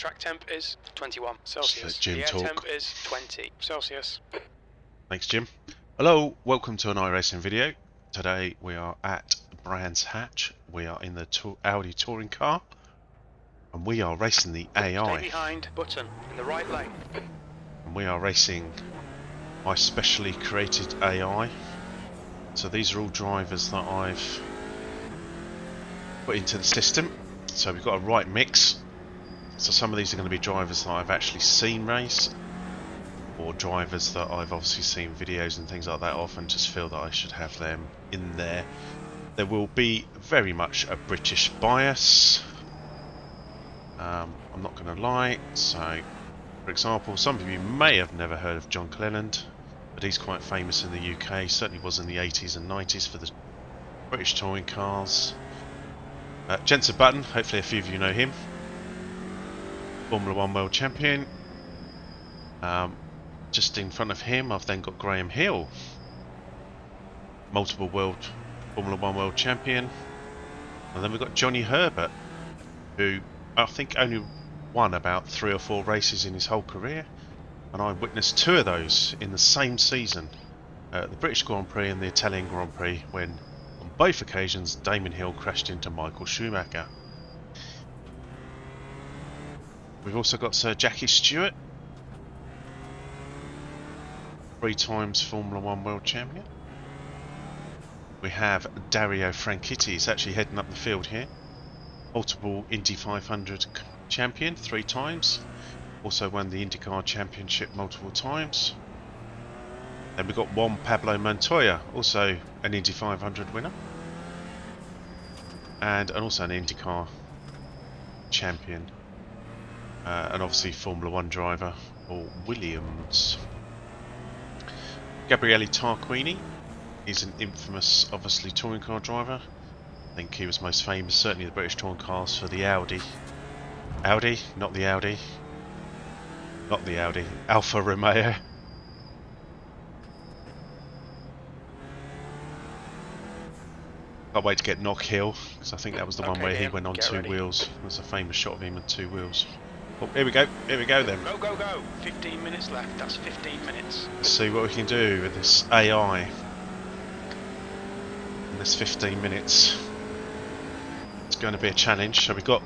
track temp is 21 Celsius. Jim The air talk. temp is 20 Celsius. Thanks, Jim. Hello, welcome to an iRacing video. Today we are at Brands Hatch. We are in the Audi touring car, and we are racing the AI. Stay behind, button, in the right lane. And we are racing my specially created AI. So these are all drivers that I've put into the system. So we've got a right mix. So some of these are going to be drivers that I've actually seen race, or drivers that I've obviously seen videos and things like that of, and just feel that I should have them in there. There will be very much a British bias. I'm not going to lie. So, for example, some of you may have never heard of John Cleland, but he's quite famous in the UK. Certainly was in the 80s and 90s for the British touring cars. Jensen Button, hopefully a few of you know him. Formula 1 World Champion. Just in front of him, I've then got Graham Hill, multiple Formula 1 World Champion. And then we've got Johnny Herbert, who I think only won about 3 or 4 races in his whole career. And I witnessed 2 of those in the same season, the British Grand Prix and the Italian Grand Prix, when on both occasions Damon Hill crashed into Michael Schumacher. We've also got Sir Jackie Stewart, 3 times Formula 1 World Champion. We have Dario Franchitti, he's actually heading up the field here. Multiple Indy 500 champion, 3 times. Also won the IndyCar Championship multiple times. Then we've got Juan Pablo Montoya, also an Indy 500 winner. And also an IndyCar champion. And obviously Formula 1 driver for Williams. Gabriele Tarquini is an infamous, obviously, touring car driver. I think he was most famous, certainly the British touring cars, for the Audi. Audi? Not the Audi. Not the Audi. Alfa Romeo. Can't wait to get Knock Hill, because I think that was the one where he went on 2 wheels. There's a famous shot of him on 2 wheels. Oh, here we go then. Go, go, go. 15 minutes left, that's 15 minutes. Let's see what we can do with this AI in this 15 minutes. It's going to be a challenge. So we've got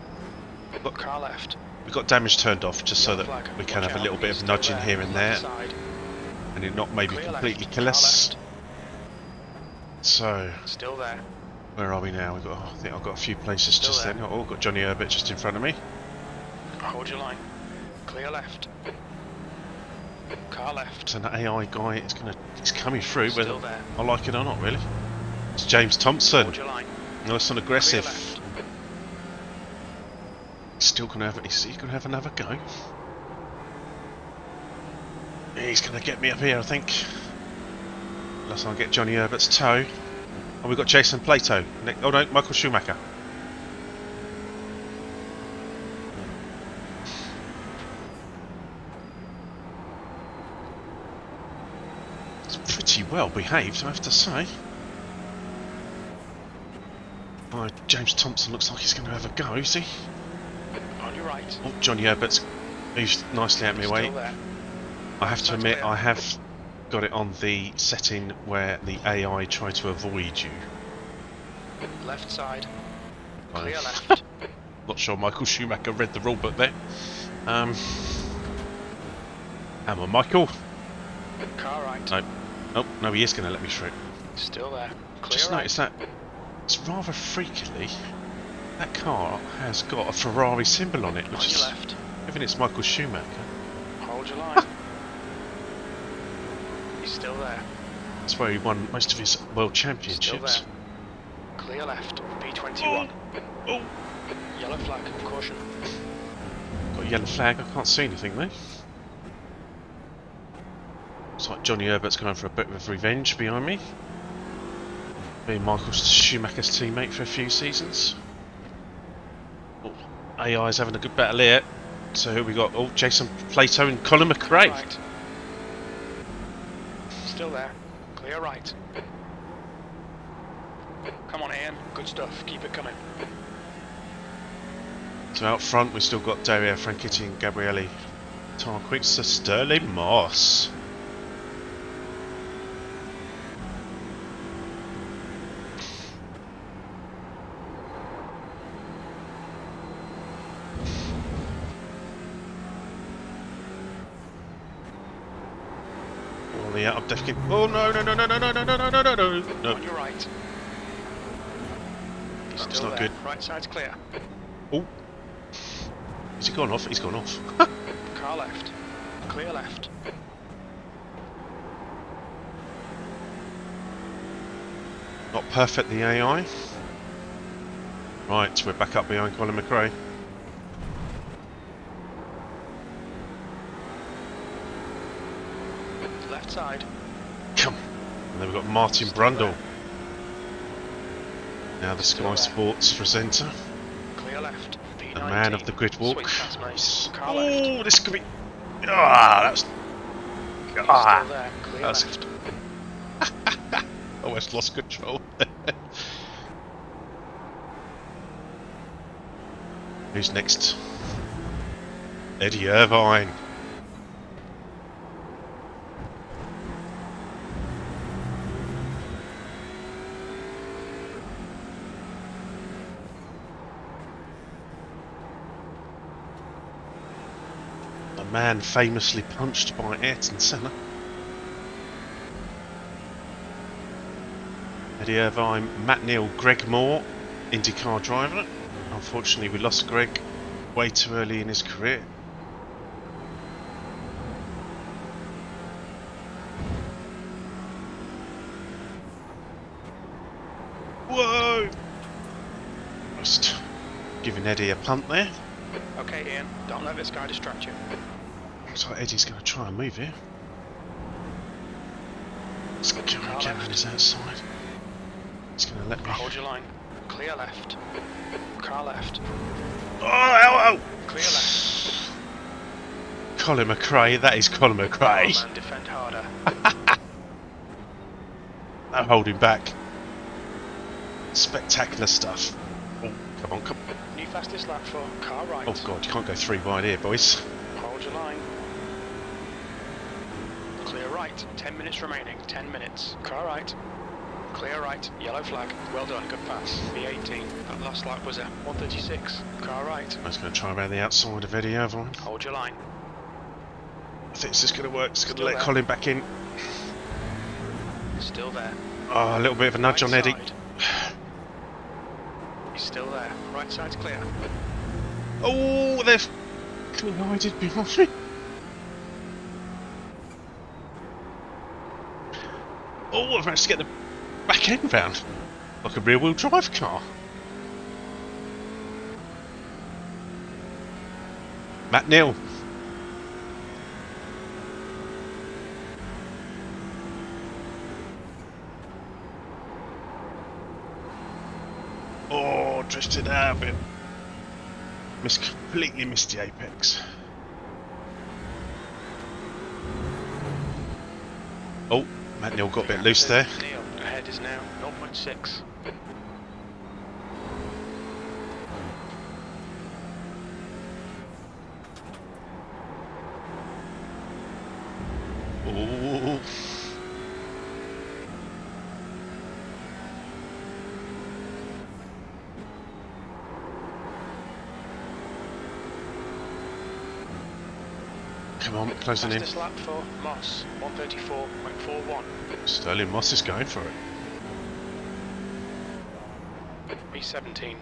car left. We've got damage turned off just so that we can have a little bit of nudging here and there, and it not maybe completely kill us. So, still there. Where are we now? I think I've got a few places just then. Oh, got Johnny Herbert just in front of me. Hold your line. Clear left. Car left. So an AI guy it's coming through, still whether there. I like it or not, really. It's James Thompson. Hold your line. Nice and aggressive. Still gonna have he's gonna have another go. He's gonna get me up here, I think. Unless I get Johnny Herbert's toe. Oh, we've got Jason Plato. Oh no, Michael Schumacher. It's pretty well behaved, I have to say. Oh, James Thompson looks like he's going to have a go, is he? On your right. Oh, Johnny Herbert's moved nicely out of my way. I have to admit, I have got it on the setting where the AI try to avoid you. Left side. Clear left. Not sure Michael Schumacher read the rule book there. Come on, Michael. Car right. No. Oh, no, he is going to let me through. Still there. Clear Just right. noticed that. It's rather freakily. That car has got a Ferrari symbol on it, which is left. Given it's Michael Schumacher. Hold your line. He's still there. That's where he won most of his world championships. Still there. Clear left. B21. Oh. Yellow flag. Caution. Got a yellow flag. I can't see anything there. Looks like Johnny Herbert's going for a bit of revenge behind me. Being Michael Schumacher's teammate for a few seasons. Oh, AI's having a good battle here. So who we got? Oh, Jason Plato and Colin McRae. Right. Still there. Clear right. Come on, Ian. Good stuff. Keep it coming. So out front we've still got Dario Franchitti and Gabriele Tarquin, Sir Sterling Moss. Oh, yeah, I'm definitely. Oh no no no no no no no no no no no no! On your right. He's That's still not there. good. Right side's clear. Oh, has he gone off? He's gone off. Car left. Clear left. Not perfect, the AI. Right, we're back up behind Colin McRae. Left side. Come. And then we've got Martin Still Brundle. there. Now the Still Sky there. Sports presenter. Clear left. The man of the grid walk. Sweet pass, mate. Yes. Car left. Oh, this could be. Ah, that's. He's Ah, still there. Clear that's- left. almost lost control. Who's next? Eddie Irvine. A man famously punched by Ayrton Senna. Eddie Irvine, Matt Neal, Greg Moore, IndyCar driver. Unfortunately, we lost Greg way too early in his career. Whoa! Just giving Eddie a punt there. Okay, Ian. Don't let this guy distract you. Looks like Eddie's going to try and move here. Let's go around his outside. He's going to let me. Hold your line. Clear left. Car left. Oh, ow, ow! Clear left. Colin McRae, that is Colin Oh, McRae. man, defend harder. No holding back. Spectacular stuff. Oh, come on, come on. New fastest lap for car right. Oh god, you can't go 3 wide here, boys. Hold your line. Clear right. 10 minutes remaining. 10 minutes. Car right. Clear right. Yellow flag. Well done. Good pass. B18. That last lap was a 136. Car right. I was going to try around the outside of Eddie Irvine. Hold your line. I think it's just going to work. It's going to Still let there. Colin back in. Still there. Oh, a little bit of a nudge Right on Eddie. side. He's still there. Right side's clear. Oh, they've collided behind me. Oh, I've managed to get the back end round. Like a rear wheel drive car. Matt Neal. Oh, drifted out a bit. Completely missed the apex. Oh, Matt Neal got a bit loose there. Neil, ahead is now 0.6. Oh. Come on, closing in. Fastest lap for Moss, 134.41. Sterling Moss is going for it. B17.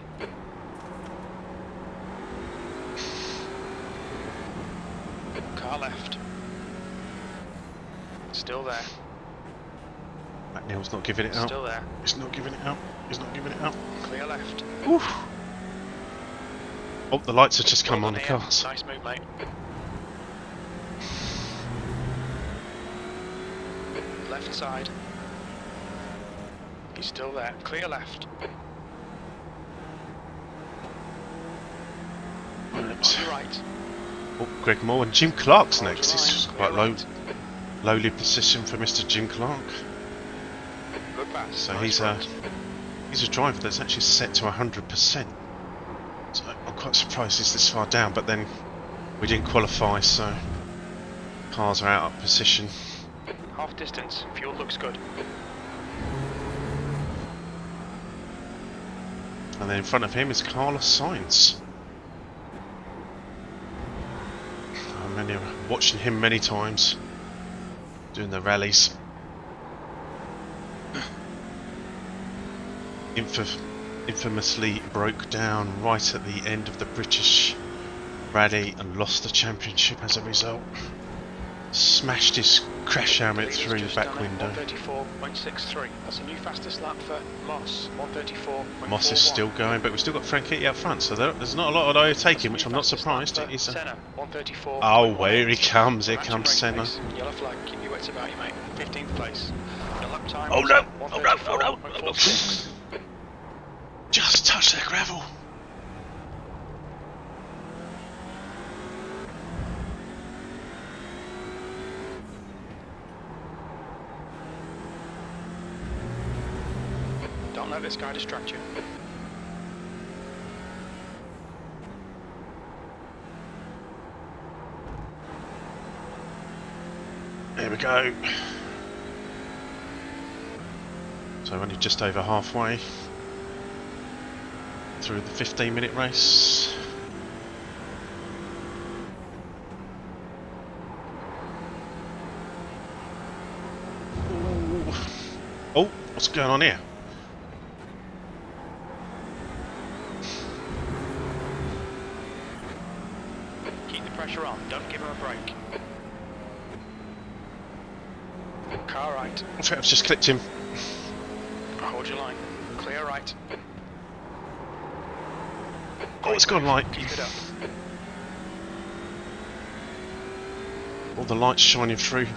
Car left. Still there. Matt Neal's not giving it out. Still there. He's not giving it out. He's not giving it out. Clear left. Oof. Oh, the lights have just come Well on the done, Ian. cars. Nice move, mate. Left side. He's still there. Clear left. On your right. Oh, Greg Moore and Jim Clark's Hold next. your This line. is quite Clear low, right. lowly position for Mr. Jim Clark. Good pass. So Nice he's front. a driver that's actually set to 100%. So I'm quite surprised he's this far down, but then we didn't qualify, so cars are out of position. Half distance, fuel looks good. And then in front of him is Carlos Sainz. I'm watching him many times doing the rallies. Infamously broke down right at the end of the British rally and lost the championship as a result. Smashed his crash helmet through the back window. 134.63. That's a new fastest lap for Moss. 134.41. Moss is still going, but we've still got Franchitti out front, so there's not a lot of overtaking, which I'm not surprised. It is Senna, 134. Oh, here he comes! Here comes Senna. Yellow flag, keep your wits about you, mate. 15th place. Your lap time. Oh no! Oh no! Oh no! Oh, no. Just touch that gravel. Don't let this guy distract you. There we go. So only just over halfway through the 15-minute race. Ooh. Oh, what's going on here? Keep the pressure on, don't give him a break. Car right. I think I've just clipped him. Hold your line. Clear right. Oh, it's gone light. Keep it up. All the lights shining through.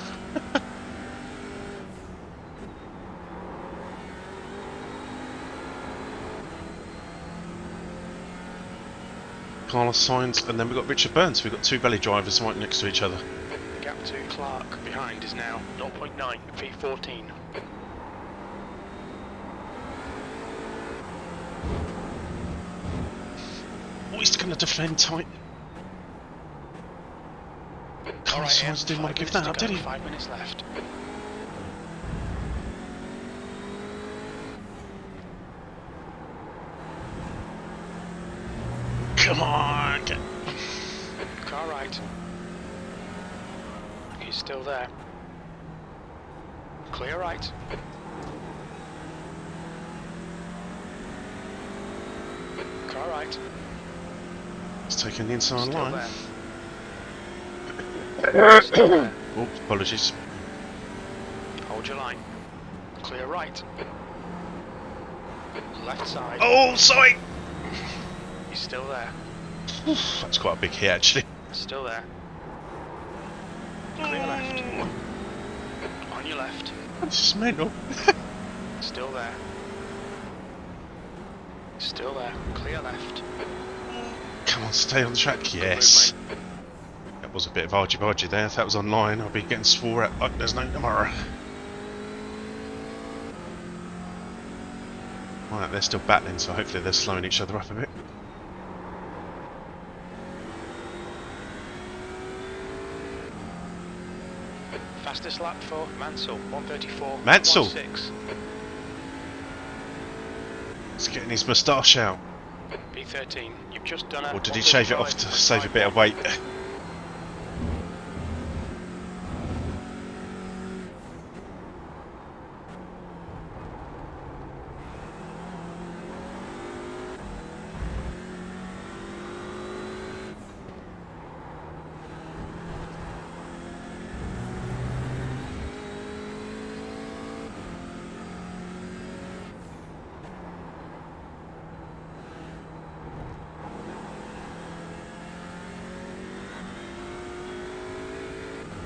Carlos Sainz, and then we've got Richard Burns. We've got two rally drivers right next to each other. The gap to Clark behind is now 0.9 V14. Oh, he's going to defend tight. Carlos Sainz didn't want to give that up, did he? 5 minutes left. Come on! Car right. He's still there. Clear right. Car right. He's taking the inside Still line. there. Still there. Oh, apologies. Hold your line. Clear right. Left side. Oh, sorry! He's still there. That's quite a big hit, actually. Still there. Clear left. On your left. This is mental. Still there. Still there. Clear left. Come on, stay on the track. Yes. That was a bit of argy-bargy there. If that was online, I'd be getting swore at like there's no tomorrow. Right, they're still battling, so hopefully they're slowing each other up a bit. Fastest lap for Mansell, 134. Mansell? 16. He's getting his moustache out. B13, you've just done a... Or did he shave it off to save a bit of weight?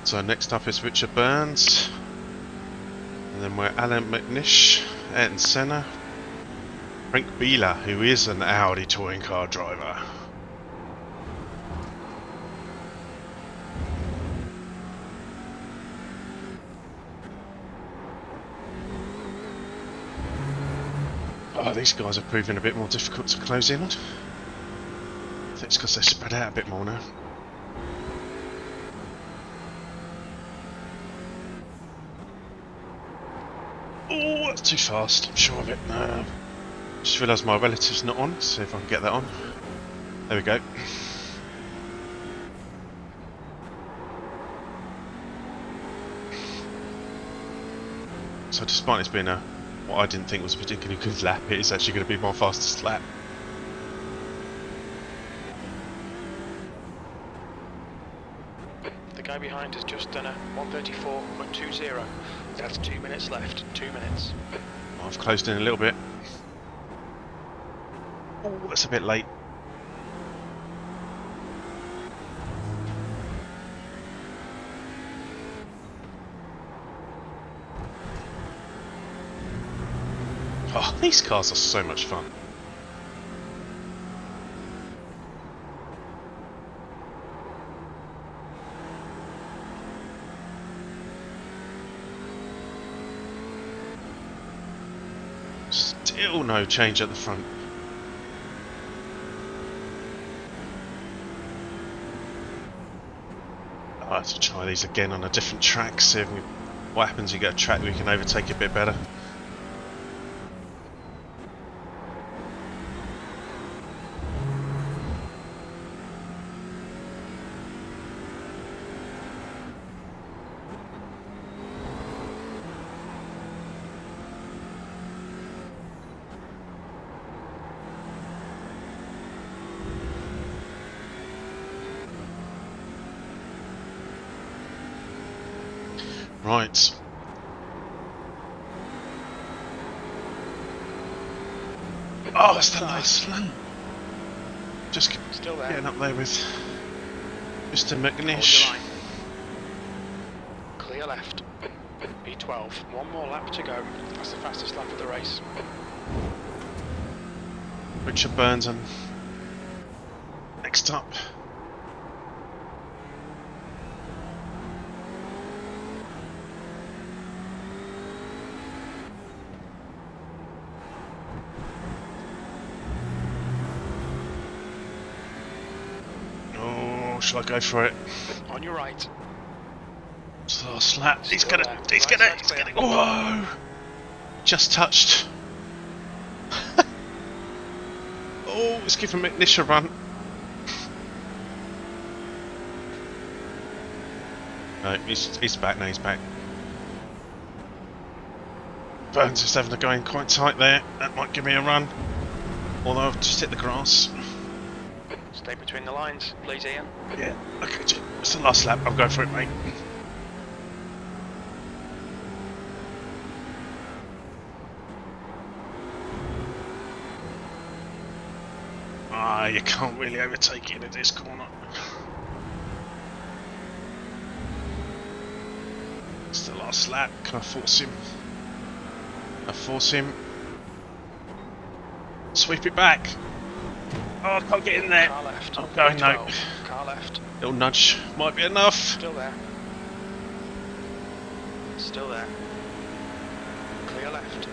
So next up is Richard Burns, and then we're Alan McNish, Ayrton Senna, Frank Bieler, who is an Audi touring car driver. Oh, these guys are proving a bit more difficult to close in on. think it's because they spread out a bit more now. Oh, that's too fast. I'm sure of it. Just realised my relative's not on. See if I can get that on. There we go. So despite it being what I didn't think was a particularly good lap, it is actually going to be my fastest lap. The guy behind has just done a 1:34.20. That's 2 minutes left. 2 minutes. I've closed in a little bit. Oh, that's a bit late. Oh, these cars are so much fun. Still no change at the front. I'll have to try these again on a different track, see if what happens. You get a track we can overtake a bit better. Right. Oh, that's the last one. Just Still there. getting up there with Mr. Hold your McNish. line. Clear left. B12. One more lap to go. That's the fastest lap of the race. Richard Burns on next up. Shall I go for it? On your right. It's the last lap. He's Still gonna. there. He's Right gonna. side's He's clear. gonna. Whoa! Just touched. Oh, let's give him McNish a run. No, he's back now. He's back. Burns is having to go in quite tight there. That might give me a run. Although I've just hit the grass. Stay between the lines, please, Ian. Yeah, okay, it's the last lap. I'll go for it, mate. Ah, you can't really overtake it at this corner. It's the last lap. Can I force him? I force him. Sweep it back. Oh, I can't get in there. Car left. I'm going no. B12. Car left. Little nudge might be enough. Still there. Still there. Clear left.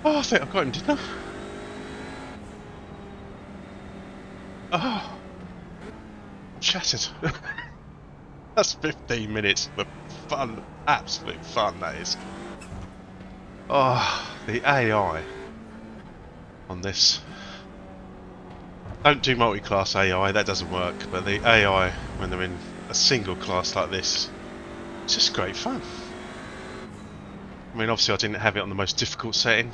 Oh, I think I got him, didn't I? Oh, I'm shattered. That's 15 minutes of fun, absolute fun that is. Oh, the AI on this. Don't do multi-class AI, that doesn't work, but the AI when they're in a single class like this, it's just great fun. I mean, obviously I didn't have it on the most difficult setting.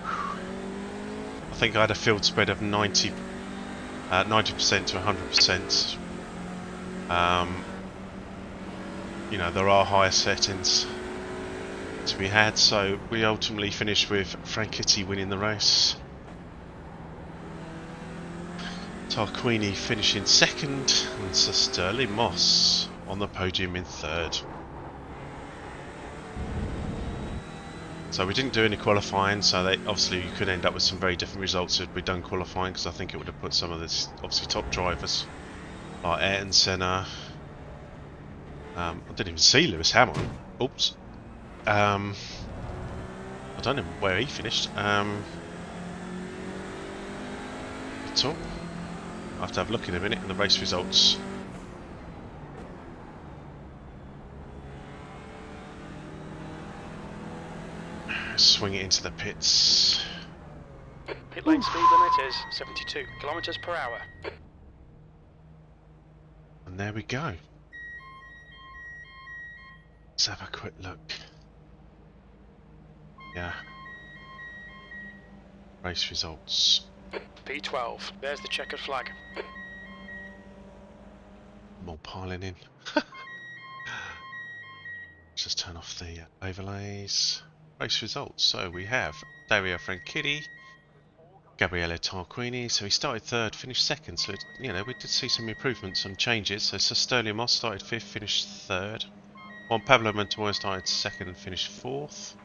I think I had a field spread of 90% to 100%. You know, there are higher settings to be had, so we ultimately finished with Franchitti winning the race. Tarquini finishing second, and Sir Sterling Moss on the podium in third. So we didn't do any qualifying, so obviously you could end up with some very different results if we'd done qualifying, because I think it would have put some of this obviously top drivers like Ayrton Senna. I didn't even see Lewis Hamilton. Oops. I don't know where he finished. At all. I'll have to have a look in a minute in the race results. Swing it into the pits. Pit lane speed limit is 72 kilometers per hour. And there we go. Let's have a quick look. Yeah. Race results. P12, there's the checkered flag. More piling in. Just turn off the overlays. Race results. So we have Dario Franchitti, Gabriele Tarquini. So he started third, finished second. So it, you know, we did see some improvements and changes. So Sterling Moss started fifth, finished third. Juan Pablo Montoya started second and finished fourth.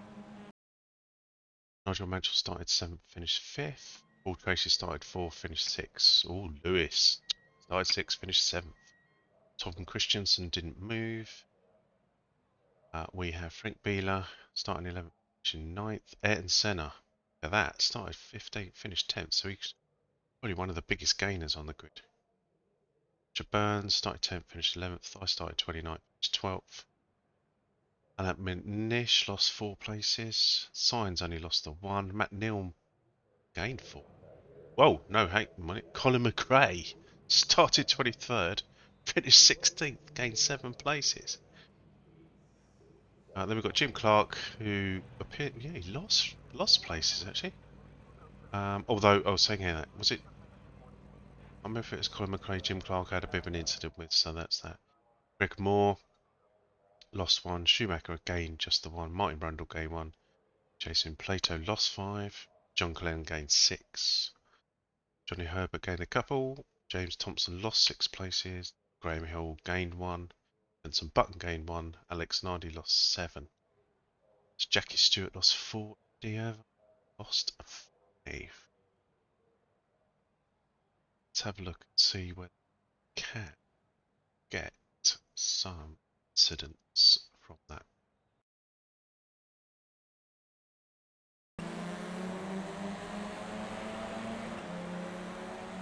Nigel Mansell started seventh, finished fifth. Paul Tracy started fourth, finished sixth. Oh, Lewis started sixth, finished seventh. Tom Christensen didn't move. We have Frank Bieler starting 11th, finishing 9th. Ayrton Senna, look at that, started 15th, finished 10th, so he's probably one of the biggest gainers on the grid. Richard Burns started 10th, finished 11th. I started 29th, finished 12th. And that meant Nish lost 4 places. Signs only lost the 1. Matt Neal gained 4. Whoa, no, hey, Colin McRae started 23rd, finished 16th, gained 7 places. Then we've got Jim Clark, who appeared, yeah, he lost places actually. Although I was saying here, was it? I remember if it was Colin McRae, Jim Clark had a bit of an incident with, so that's that. Greg Moore lost 1. Schumacher gained just the 1. Martin Brundle gained 1. Jason Plato lost 5. John Cullen gained 6. Johnny Herbert gained a couple. James Thompson lost 6 places. Graham Hill gained 1. Benson Button gained 1. Alex Nardi lost 7. Jackie Stewart lost 4. Diaz lost 5. Let's have a look and see where we can get some incidents from that.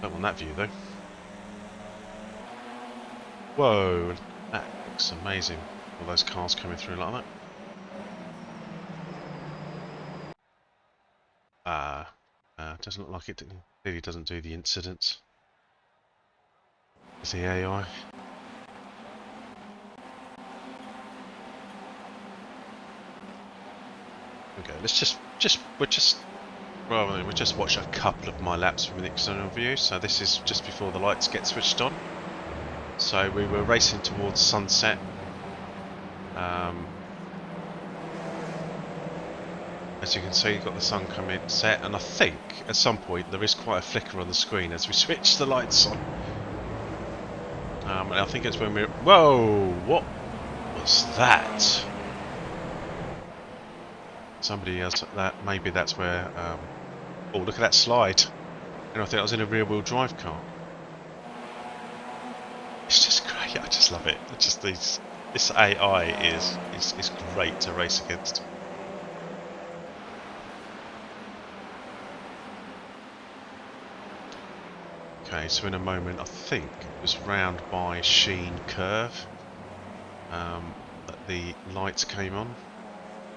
Don't want that view though. Whoa, that looks amazing. All those cars coming through like that. Doesn't look like it really doesn't do the incidents. Is the AI? Okay, let's we'll just watch a couple of my laps from the external view. So this is just before the lights get switched on. So we were racing towards sunset. As you can see, you've got the sun coming set, and I think at some point there is quite a flicker on the screen as we switch the lights on. And I think it's when we're... Whoa! What was that? Somebody else at that. Maybe that's where... oh, look at that slide. And I think I was in a rear-wheel drive car. It's just great. I just love it. It's just this AI is great to race against. Okay, so in a moment, I think it was round by Sheen Curve that the lights came on,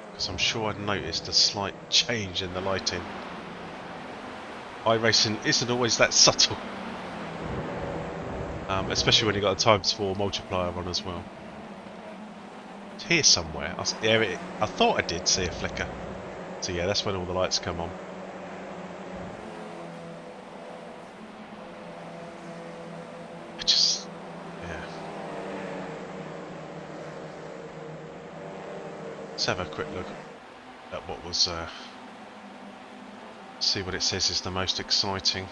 because I'm sure I'd noticed a slight change in the lighting. iRacing isn't always that subtle, especially when you've got a ×4 multiplier on as well. It's here somewhere. I thought I did see a flicker. So yeah, that's when all the lights come on. Let's have a quick look at what was, see what it says is the most exciting.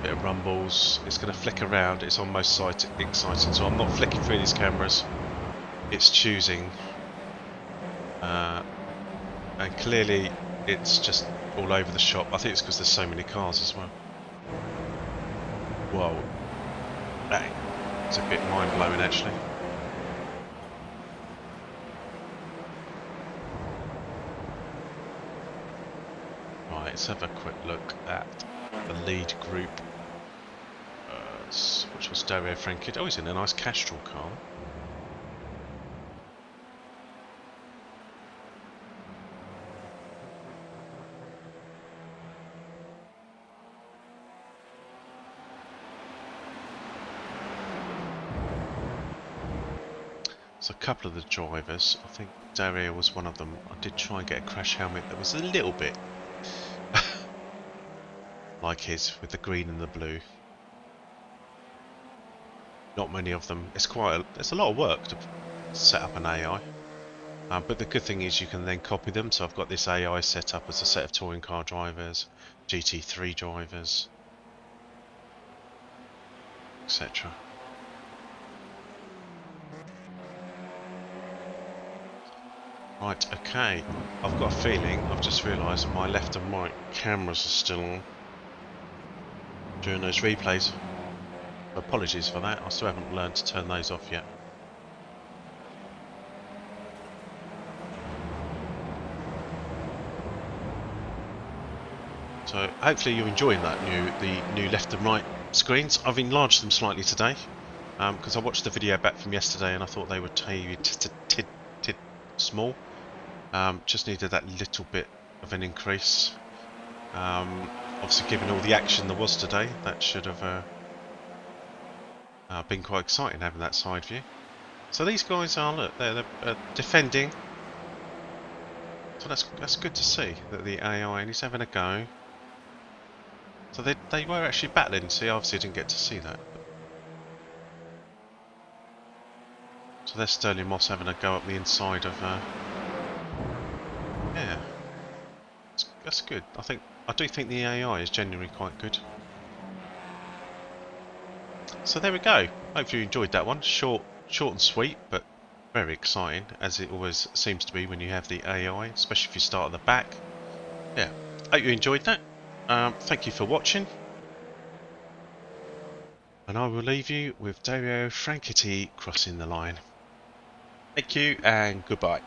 Bit of rumbles, it's going to flick around, it's on most exciting, so I'm not flicking through these cameras, it's choosing, and clearly it's just all over the shop. I think it's because there's so many cars as well. Whoa, that is a bit mind-blowing actually. Right, let's have a quick look at the lead group, which was Dario Franchitti. Oh, he's in a nice Castrol car. So a couple of the drivers, I think Dario was one of them. I did try and get a crash helmet that was a little bit like his, with the green and the blue. Not many of them. It's a lot of work to set up an AI. But the good thing is you can then copy them. So I've got this AI set up as a set of touring car drivers, GT3 drivers, etc. Right, okay. I've got a feeling, I've just realised my left and right cameras are still on during those replays. Apologies for that, I still haven't learned to turn those off yet. So hopefully you're enjoying that the new left and right screens. I've enlarged them slightly today because I watched the video back from yesterday and I thought they were tid small. Just needed that little bit of an increase. Obviously, given all the action there was today, that should have been quite exciting having that side view. So these guys are, look, they're defending. So that's good to see that the AI is having a go. So they were actually battling. See, obviously I didn't get to see that. So there's Sterling Moss having a go up the inside of. Yeah, that's good. I do think the AI is genuinely quite good. So there we go. Hope you enjoyed that one. Short and sweet, but very exciting, as it always seems to be when you have the AI, especially if you start at the back. Yeah, hope you enjoyed that. Thank you for watching. And I will leave you with Dario Franchitti crossing the line. Thank you and goodbye.